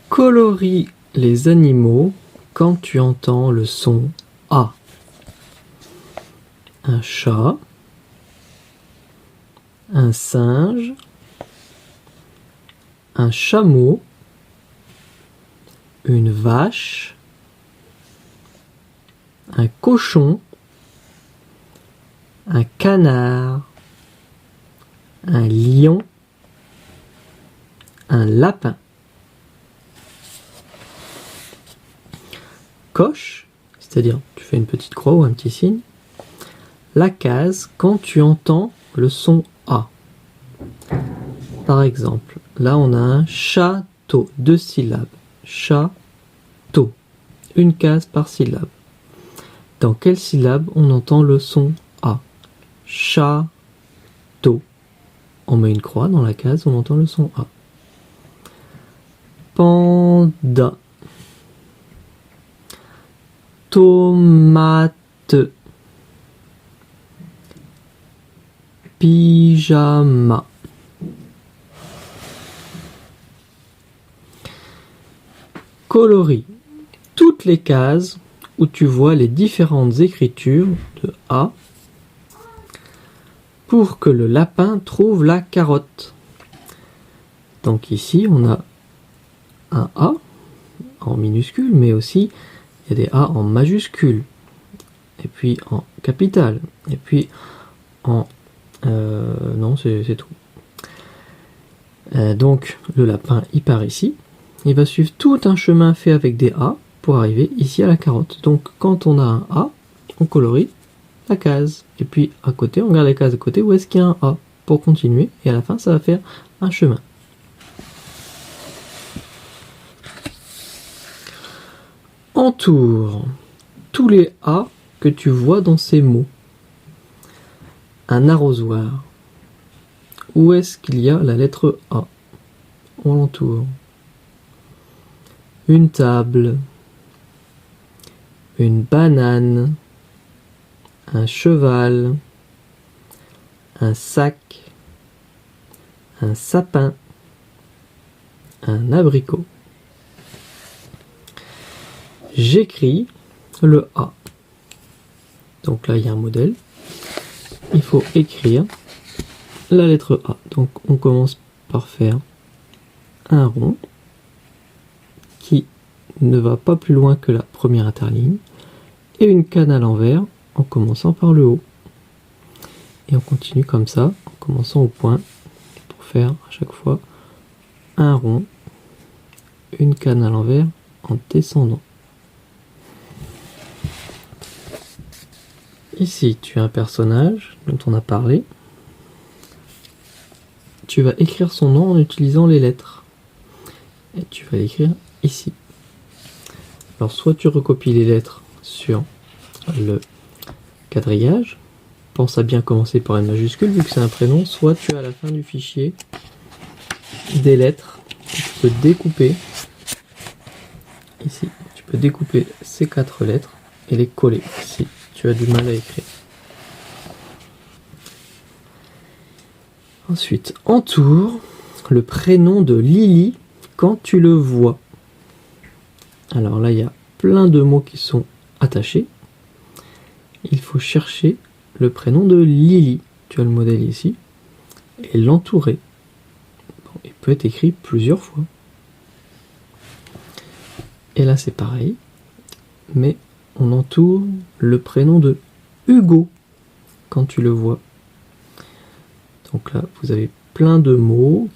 Colorie les animaux quand tu entends le son A. Un chat, un singe, un chameau, une vache, un cochon, un canard, un lion, un lapin. Coche, c'est-à-dire tu fais une petite croix ou un petit signe, la case quand tu entends le son A. Par exemple, là on a un château, 2 syllabes. Château, une case par syllabe. Dans quelle syllabe on entend le son A? Château. On met une croix dans la case, on entend le son A. Panda. Tomate. Pyjama. Colorie toutes les cases où tu vois les différentes écritures de A pour que le lapin trouve la carotte. Donc ici on a un A en minuscule, mais aussi il y a des A en majuscule, et puis en capital, et puis en... non, c'est tout. Donc le lapin il part ici, il va suivre tout un chemin fait avec des A pour arriver ici à la carotte. Donc quand on a un A, on colorie la case, et puis à côté on regarde la case à côté où est-ce qu'il y a un A pour continuer, et à la fin ça va faire un chemin. Entoure tous les A que tu vois dans ces mots. Un arrosoir. Où est-ce qu'il y a la lettre A? On l'entoure. Une table. Une banane. Un cheval. Un sac. Un sapin. Un abricot. J'écris le A. Donc là, il y a un modèle. Il faut écrire la lettre A. Donc on commence par faire un rond qui ne va pas plus loin que la première interligne et une canne à l'envers en commençant par le haut. Et on continue comme ça en commençant au point pour faire à chaque fois un rond, une canne à l'envers en descendant. Ici, tu as un personnage dont on a parlé. Tu vas écrire son nom en utilisant les lettres. Et tu vas l'écrire ici. Alors, soit tu recopies les lettres sur le quadrillage. Pense à bien commencer par une majuscule vu que c'est un prénom. Soit tu as à la fin du fichier des lettres que tu peux découper. Ici, tu peux découper ces 4 lettres et les coller ici. Tu as du mal à écrire. Ensuite, entoure le prénom de Lily quand tu le vois. Alors là, il y a plein de mots qui sont attachés. Il faut chercher le prénom de Lily. Tu as le modèle ici. Et l'entourer. Bon, il peut être écrit plusieurs fois. Et là, c'est pareil. Mais on entoure le prénom de Hugo quand tu le vois. Donc là, vous avez plein de mots